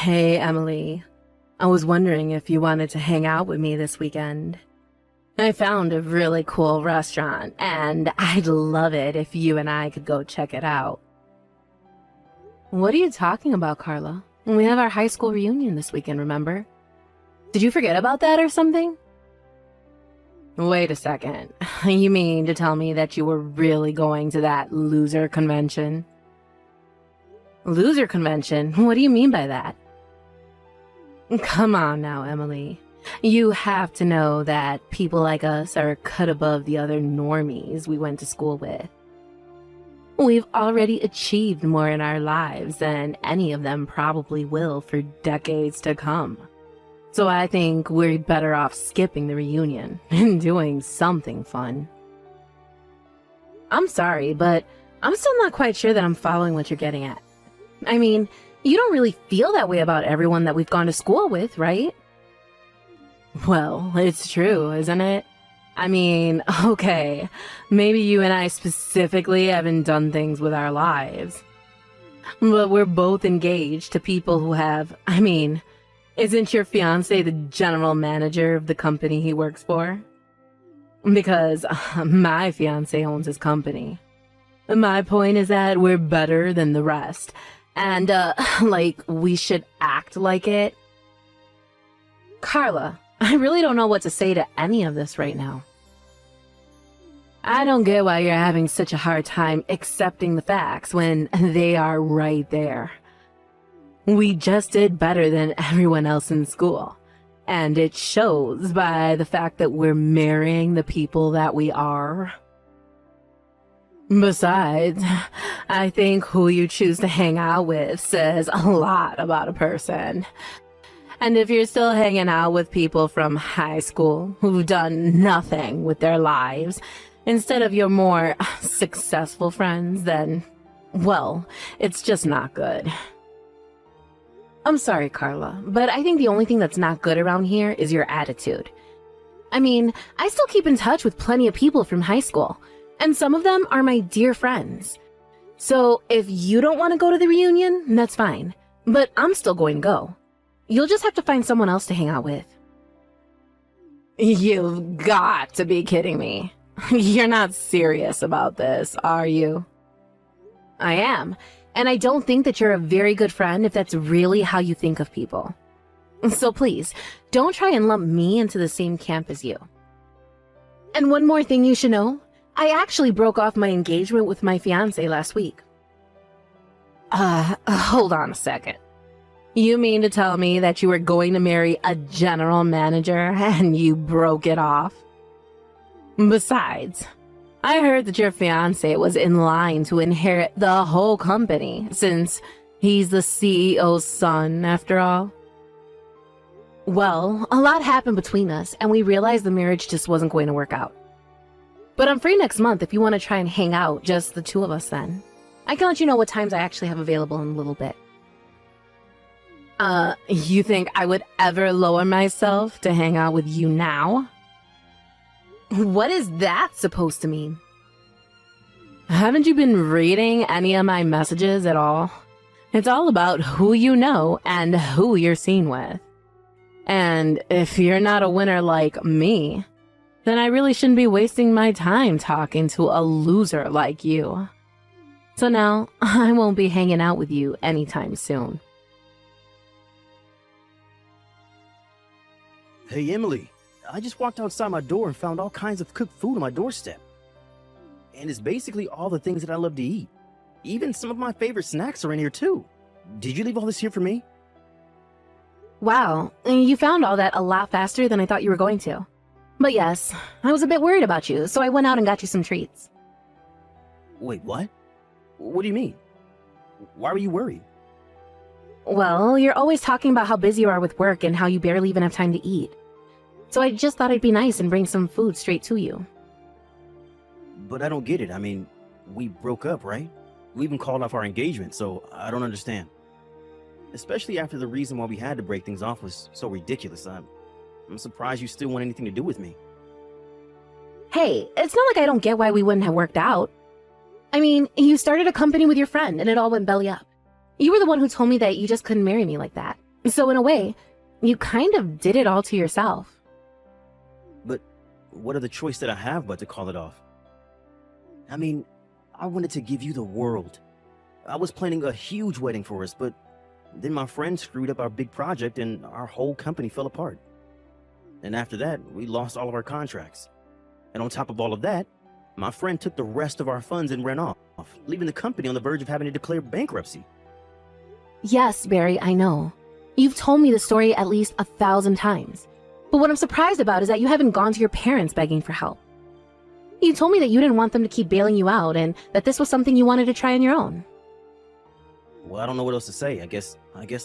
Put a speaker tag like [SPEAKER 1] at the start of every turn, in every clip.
[SPEAKER 1] Hey, Emily. I was wondering if you wanted to hang out with me this weekend. I found a really cool restaurant, and I'd love it if you and I could go check it out. What are you talking about, Carla? We have our high school reunion this weekend, remember? Did you forget about that or something? Wait a second. You mean to tell me that you were really going to that loser convention? Loser convention? What do you mean by that? Come on now, Emily. You have to know that people like us are cut above the other normies we went to school with. We've already achieved more in our lives than any of them probably will for decades to come. So I think we're better off skipping the reunion and doing something fun. I'm sorry, but I'm still not quite sure that I'm following what you're getting at. I mean, you don't really feel that way about everyone that we've gone to school with, right? Well, it's true, isn't it? I mean, okay, maybe you and I specifically haven't done things with our lives. But we're both engaged to people who have, isn't your fiancé the general manager of the company he works for? Because my fiancé owns his company. My point is that we're better than the rest. And, we should act like it. Carla, I really don't know what to say to any of this right now. I don't get why you're having such a hard time accepting the facts when they are right there. We just did better than everyone else in school. And it shows by the fact that we're marrying the people that we are. Besides, I think who you choose to hang out with says a lot about a person. And if you're still hanging out with people from high school who've done nothing with their lives, instead of your more successful friends, then, well, it's just not good. I'm sorry, Carla, but I think the only thing that's not good around here is your attitude. I still keep in touch with plenty of people from high school. And some of them are my dear friends. So if you don't want to go to the reunion, that's fine. But I'm still going to go. You'll just have to find someone else to hang out with. You've got to be kidding me. You're not serious about this, are you? I am. And I don't think that you're a very good friend if that's really how you think of people. So please, don't try and lump me into the same camp as you. And one more thing you should know. I actually broke off my engagement with my fiancé last week. Hold on a second. You mean to tell me that you were going to marry a general manager and you broke it off? Besides, I heard that your fiancé was in line to inherit the whole company since he's the CEO's son, after all. Well, a lot happened between us and we realized the marriage just wasn't going to work out. But I'm free next month if you want to try and hang out, just the two of us then. I can let you know what times I actually have available in a little bit. You think I would ever lower myself to hang out with you now? What is that supposed to mean? Haven't you been reading any of my messages at all? It's all about who you know and who you're seen with. And if you're not a winner like me, then I really shouldn't be wasting my time talking to a loser like you. So now, I won't be hanging out with you anytime soon.
[SPEAKER 2] Hey, Emily. I just walked outside my door and found all kinds of cooked food on my doorstep. And it's basically all the things that I love to eat. Even some of my favorite snacks are in here too. Did you leave all this here for me?
[SPEAKER 1] Wow, you found all that a lot faster than I thought you were going to. But yes, I was a bit worried about you, so I went out and got you some treats.
[SPEAKER 2] Wait, what? What do you mean? Why were you worried?
[SPEAKER 1] Well, you're always talking about how busy you are with work and how you barely even have time to eat. So I just thought it'd be nice and bring some food straight to you.
[SPEAKER 2] But I don't get it. We broke up, right? We even called off our engagement, so I don't understand. Especially after the reason why we had to break things off was so ridiculous. I'm surprised you still want anything to do with me.
[SPEAKER 1] Hey, it's not like I don't get why we wouldn't have worked out. You started a company with your friend and it all went belly up. You were the one who told me that you just couldn't marry me like that. So in a way, you kind of did it all to yourself.
[SPEAKER 2] But what other choice did I have but to call it off? I mean, I wanted to give you the world. I was planning a huge wedding for us, but then my friend screwed up our big project and our whole company fell apart. And after that, we lost all of our contracts. And on top of all of that, my friend took the rest of our funds and ran off, leaving the company on the verge of having to declare bankruptcy.
[SPEAKER 1] Yes, Barry, I know. You've told me the story at least 1,000 times. But what I'm surprised about is that you haven't gone to your parents begging for help. You told me that you didn't want them to keep bailing you out and that this was something you wanted to try on your own.
[SPEAKER 2] Well, I don't know what else to say. I guess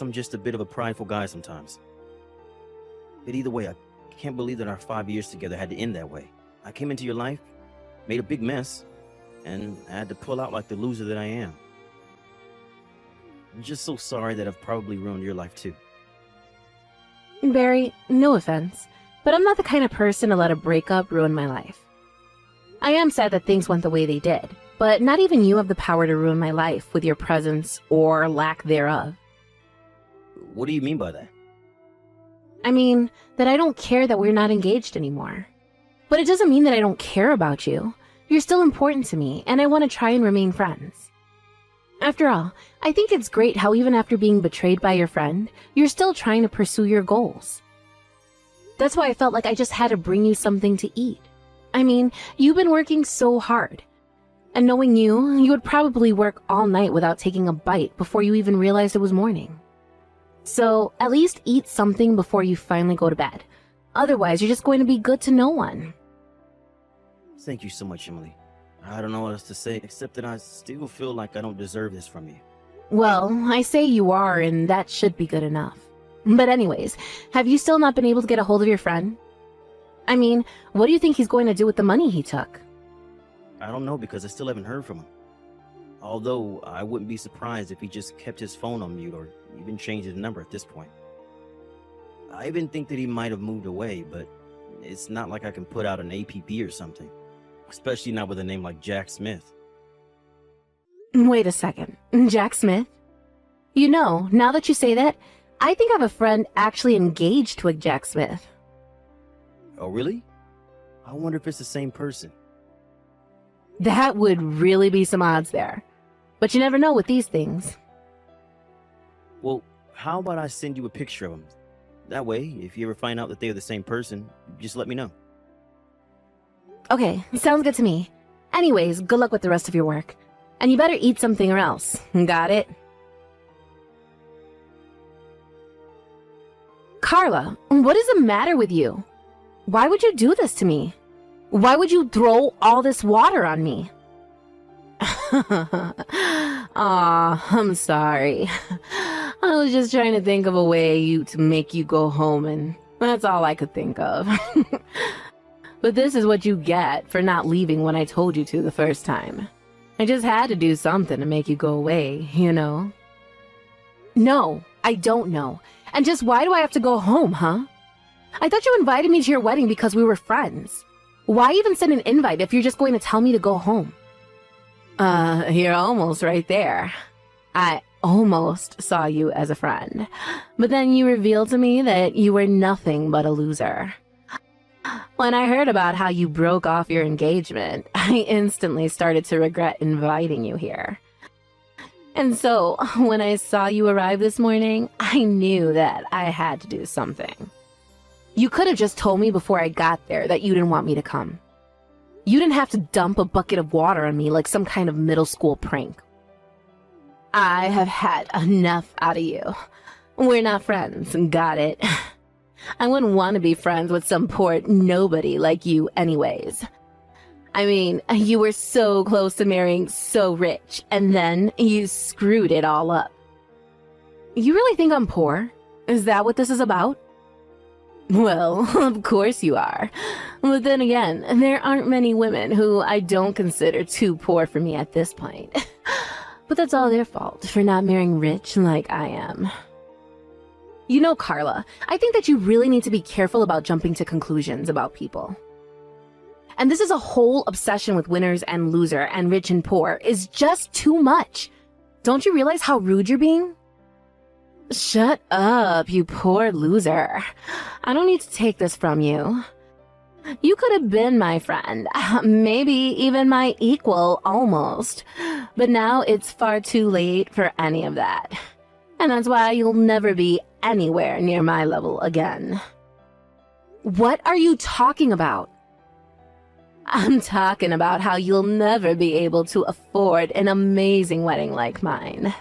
[SPEAKER 2] I'm just a bit of a prideful guy sometimes. But either way, I can't believe that our 5 years together had to end that way. I came into your life, made a big mess, and I had to pull out like the loser that I am. I'm just so sorry that I've probably ruined your life too.
[SPEAKER 1] Barry, no offense, but I'm not the kind of person to let a breakup ruin my life. I am sad that things went the way they did, but not even you have the power to ruin my life with your presence or lack thereof.
[SPEAKER 2] What do you mean by that?
[SPEAKER 1] I mean, that I don't care that we're not engaged anymore. But it doesn't mean that I don't care about you. You're still important to me, and I want to try and remain friends. After all, I think it's great how even after being betrayed by your friend, you're still trying to pursue your goals. That's why I felt like I just had to bring you something to eat. I mean, you've been working so hard. And knowing you would probably work all night without taking a bite before you even realized it was morning. So, at least eat something before you finally go to bed. Otherwise, you're just going to be good to no one.
[SPEAKER 2] Thank you so much, Emily. I don't know what else to say, except that I still feel like I don't deserve this from you.
[SPEAKER 1] Well, I say you are, and that should be good enough. But anyways, have you still not been able to get a hold of your friend? I mean, what do you think he's going to do with the money he took?
[SPEAKER 2] I don't know because I still haven't heard from him. Although, I wouldn't be surprised if he just kept his phone on mute or even changed his number at this point. I even think that he might have moved away, but it's not like I can put out an APB or something. Especially not with a name like Jack Smith.
[SPEAKER 1] Wait a second. Jack Smith? You know, now that you say that, I think I have a friend actually engaged to a Jack Smith.
[SPEAKER 2] Oh, really? I wonder if it's the same person.
[SPEAKER 1] That would really be some odds there. But you never know with these things.
[SPEAKER 2] Well, how about I send you a picture of him? That way, if you ever find out that they are the same person, just let me know.
[SPEAKER 1] Okay, sounds good to me. Anyways, good luck with the rest of your work. And you better eat something or else. Got it? Carla, what is the matter with you? Why would you do this to me? Why would you throw all this water on me? Aw, I'm sorry. I was just trying to think of a way to make you go home, and that's all I could think of. But this is what you get for not leaving when I told you to the first time. I just had to do something to make you go away, you know? No, I don't know. And just why do I have to go home, huh? I thought you invited me to your wedding because we were friends. Why even send an invite if you're just going to tell me to go home? You're almost right there. I almost saw you as a friend. But then you revealed to me that you were nothing but a loser. When I heard about how you broke off your engagement, I instantly started to regret inviting you here. And so, when I saw you arrive this morning, I knew that I had to do something. You could have just told me before I got there that you didn't want me to come. You didn't have to dump a bucket of water on me like some kind of middle school prank. I have had enough out of you. We're not friends, got it? I wouldn't want to be friends with some poor nobody like you anyways. I mean, you were so close to marrying so rich, and then you screwed it all up. You really think I'm poor? Is that what this is about? Well, of course you are. But then again, there aren't many women who I don't consider too poor for me at this point. But that's all their fault for not marrying rich like I am. You know, Carla, I think that you really need to be careful about jumping to conclusions about people. And this is a whole obsession with winners and loser and rich and poor is just too much. Don't you realize how rude you're being? Shut up, you poor loser. I don't need to take this from you. You could have been my friend, maybe even my equal, almost. But now it's far too late for any of that. And that's why you'll never be anywhere near my level again. What are you talking about? I'm talking about how you'll never be able to afford an amazing wedding like mine.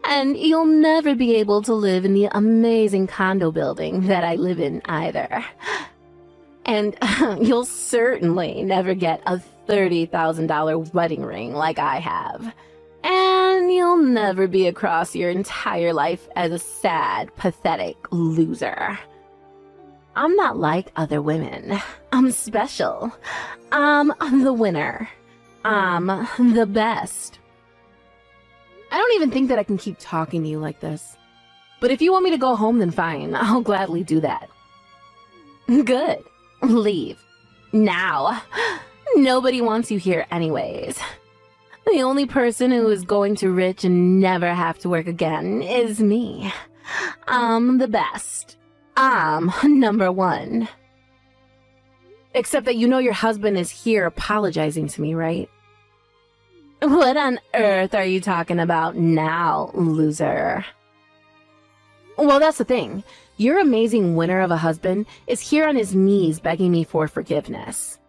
[SPEAKER 1] And you'll never be able to live in the amazing condo building that I live in either. And you'll certainly never get a $30,000 wedding ring like I have. And you'll never be across your entire life as a sad, pathetic loser. I'm not like other women. I'm special. I'm the winner. I'm the best. I don't even think that I can keep talking to you like this. But if you want me to go home, then fine. I'll gladly do that. Good. Leave. Now. Nobody wants you here anyways. The only person who is going to rich and never have to work again is me. I'm the best. I'm number one. Except that you know your husband is here apologizing to me, right? What on earth are you talking about now, loser? Well, that's the thing. Your amazing winner of a husband is here on his knees begging me for forgiveness.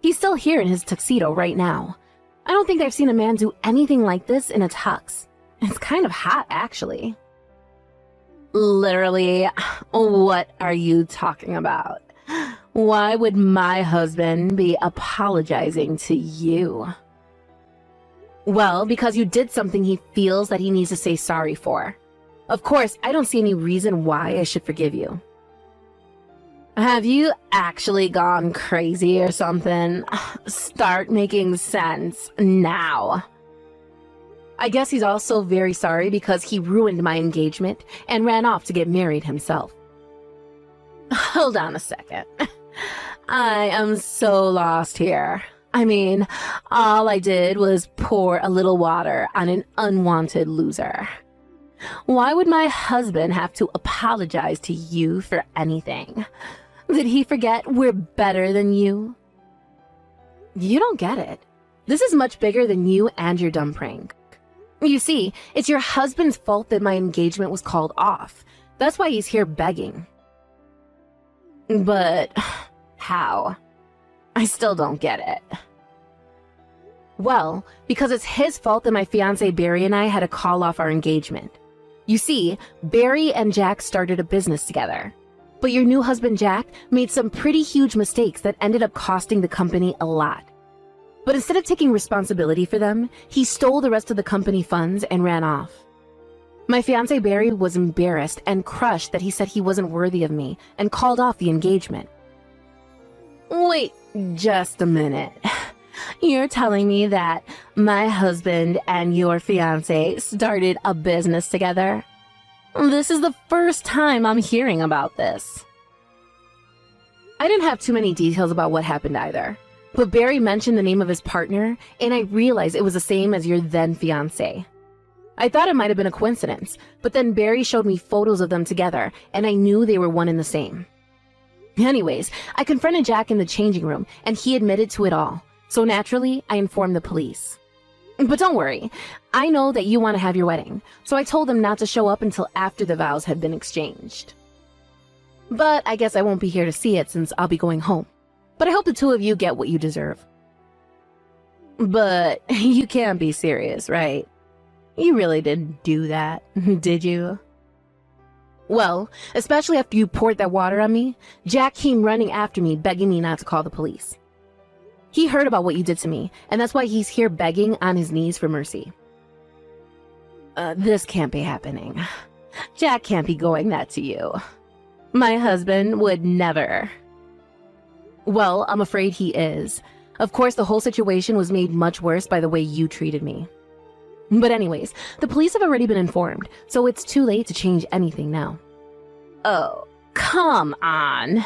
[SPEAKER 1] He's still here in his tuxedo right now. I don't think I've seen a man do anything like this in a tux. It's kind of hot, actually. Literally, what are you talking about? Why would my husband be apologizing to you? Well, because you did something he feels that he needs to say sorry for. Of course, I don't see any reason why I should forgive you. Have you actually gone crazy or something? Start making sense now. I guess he's also very sorry because he ruined my engagement and ran off to get married himself. Hold on a second. I am so lost here. I mean, all I did was pour a little water on an unwanted loser. Why would my husband have to apologize to you for anything? Did he forget we're better than you? You don't get it. This is much bigger than you and your dumb prank. You see, it's your husband's fault that my engagement was called off. That's why he's here begging. But how? I still don't get it. Well, because it's his fault that my fiancé Barry and I had to call off our engagement. You see, Barry and Jack started a business together. But your new husband Jack made some pretty huge mistakes that ended up costing the company a lot. But instead of taking responsibility for them, he stole the rest of the company funds and ran off. My fiancé Barry was embarrassed and crushed that he said he wasn't worthy of me and called off the engagement. Wait just a minute. You're telling me that my husband and your fiancé started a business together? This is the first time I'm hearing about this. I didn't have too many details about what happened either, but Barry mentioned the name of his partner, and I realized it was the same as your then fiancé. I thought it might have been a coincidence, but then Barry showed me photos of them together, and I knew they were one and the same. Anyways, I confronted Jack in the changing room, and he admitted to it all. So naturally, I informed the police. But don't worry, I know that you want to have your wedding, so I told them not to show up until after the vows had been exchanged. But I guess I won't be here to see it since I'll be going home. But I hope the two of you get what you deserve. But you can't be serious, right? You really didn't do that, did you? Well, especially after you poured that water on me, Jack came running after me, begging me not to call the police. He heard about what you did to me, and that's why he's here begging on his knees for mercy. This can't be happening. Jack can't be going that to you. My husband would never. Well, I'm afraid he is. Of course, the whole situation was made much worse by the way you treated me. But anyways, the police have already been informed, so it's too late to change anything now. Oh, come on.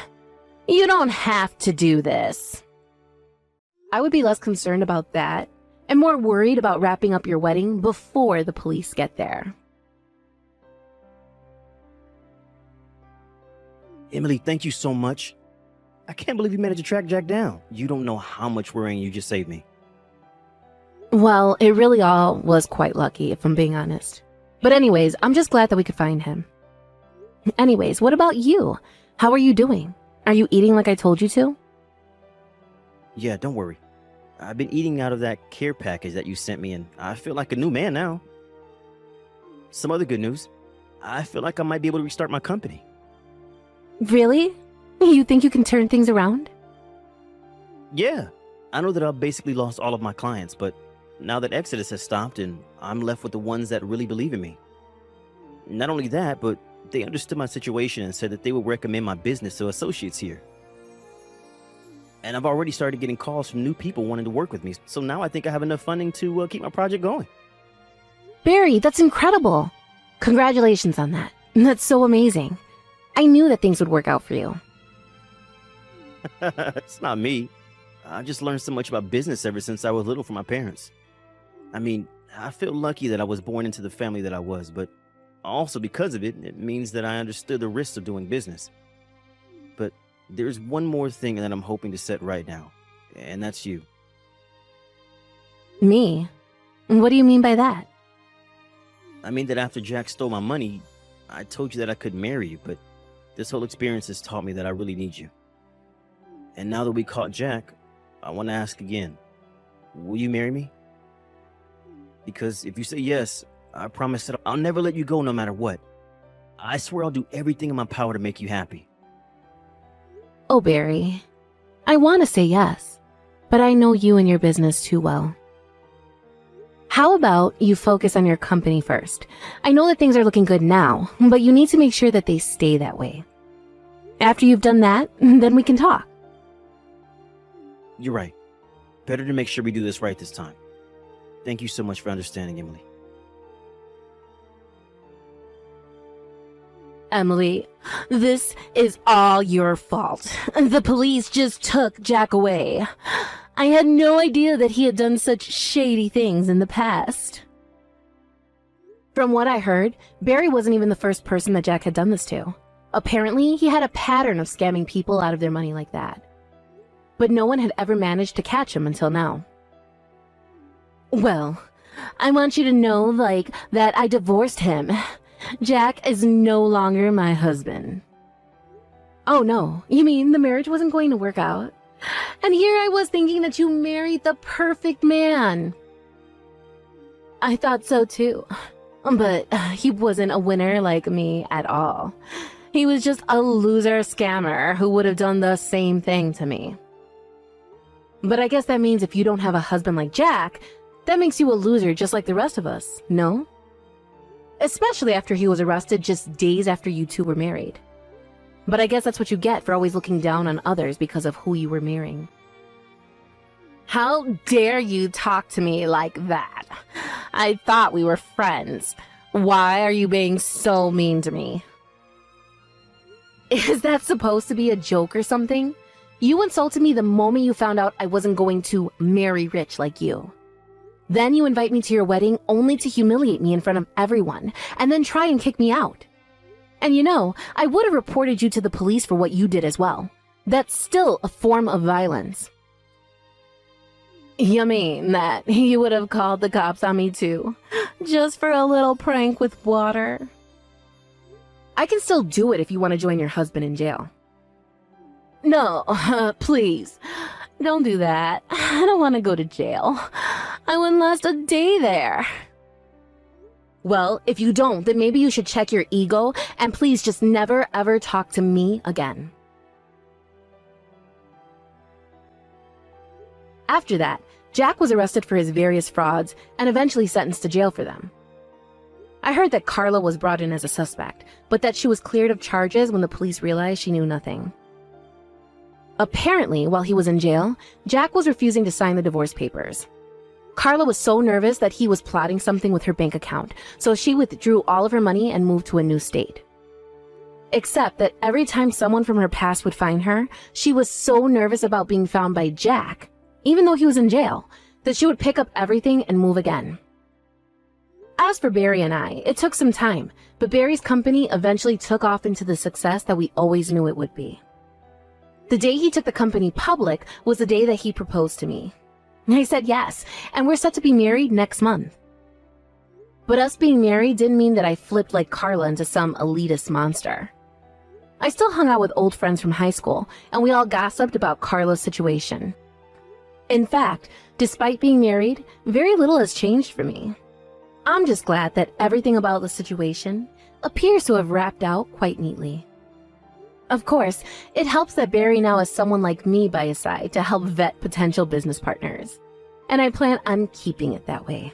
[SPEAKER 1] You don't have to do this. I would be less concerned about that and more worried about wrapping up your wedding before the police get there.
[SPEAKER 2] Emily, thank you so much. I can't believe you managed to track Jack down. You don't know how much worrying you just saved me.
[SPEAKER 1] Well, it really all was quite lucky, if I'm being honest. But anyways, I'm just glad that we could find him. Anyways, what about you? How are you doing? Are you eating like I told you to?
[SPEAKER 2] Yeah, don't worry. I've been eating out of that care package that you sent me, and I feel like a new man now. Some other good news. I feel like I might be able to restart my company.
[SPEAKER 1] Really? You think you can turn things around?
[SPEAKER 2] Yeah, I know that I've basically lost all of my clients, but now that Exodus has stopped and I'm left with the ones that really believe in me. Not only that, but they understood my situation and said that they would recommend my business to associates here. And I've already started getting calls from new people wanting to work with me, so now I think I have enough funding to keep my project going.
[SPEAKER 1] Barry, that's incredible. Congratulations on that. That's so amazing. I knew that things would work out for you.
[SPEAKER 2] It's not me. I just learned so much about business ever since I was little from my parents. I mean, I feel lucky that I was born into the family that I was, but also because of it, it means that I understood the risks of doing business. But there's one more thing that I'm hoping to set right now, and that's you.
[SPEAKER 1] Me? What do you mean by that?
[SPEAKER 2] I mean that after Jack stole my money, I told you that I could marry you, but this whole experience has taught me that I really need you. And now that we caught Jack, I want to ask again, will you marry me? Because if you say yes, I promise that I'll never let you go no matter what. I swear I'll do everything in my power to make you happy.
[SPEAKER 1] Oh, Barry. I want to say yes, but I know you and your business too well. How about you focus on your company first? I know that things are looking good now, but you need to make sure that they stay that way. After you've done that, then we can talk.
[SPEAKER 2] You're right. Better to make sure we do this right this time. Thank you so much for understanding, Emily.
[SPEAKER 1] Emily, this is all your fault. The police just took Jack away. I had no idea that he had done such shady things in the past. From what I heard, Barry wasn't even the first person that Jack had done this to. Apparently, he had a pattern of scamming people out of their money like that. But no one had ever managed to catch him until now. Well, I want you to know, that I divorced him. Jack is no longer my husband. Oh no, you mean the marriage wasn't going to work out? And here I was thinking that you married the perfect man. I thought so too. But he wasn't a winner like me at all. He was just a loser scammer who would have done the same thing to me. But I guess that means if you don't have a husband like Jack, that makes you a loser just like the rest of us, no? Especially after he was arrested just days after you two were married. But I guess that's what you get for always looking down on others because of who you were marrying. How dare you talk to me like that? I thought we were friends. Why are you being so mean to me? Is that supposed to be a joke or something? You insulted me the moment you found out I wasn't going to marry rich like you. Then you invite me to your wedding only to humiliate me in front of everyone, and then try and kick me out. And you know, I would have reported you to the police for what you did as well. That's still a form of violence. You mean that you would have called the cops on me too, just for a little prank with water? I can still do it if you want to join your husband in jail. No, please, don't do that. I don't want to go to jail. I wouldn't last a day there. Well, if you don't, then maybe you should check your ego and please just never ever talk to me again. After that, Jack was arrested for his various frauds and eventually sentenced to jail for them. I heard that Carla was brought in as a suspect, but that she was cleared of charges when the police realized she knew nothing. Apparently, while he was in jail, Jack was refusing to sign the divorce papers. Carla was so nervous that he was plotting something with her bank account, so she withdrew all of her money and moved to a new state. Except that every time someone from her past would find her, she was so nervous about being found by Jack, even though he was in jail, that she would pick up everything and move again. As for Barry and I, it took some time, but Barry's company eventually took off into the success that we always knew it would be. The day he took the company public was the day that he proposed to me. I said yes, and we're set to be married next month. But us being married didn't mean that I flipped like Carla into some elitist monster. I still hung out with old friends from high school, and we all gossiped about Carla's situation. In fact, despite being married, very little has changed for me. I'm just glad that everything about the situation appears to have wrapped out quite neatly. Of course, it helps that Barry now has someone like me by his side to help vet potential business partners, and I plan on keeping it that way.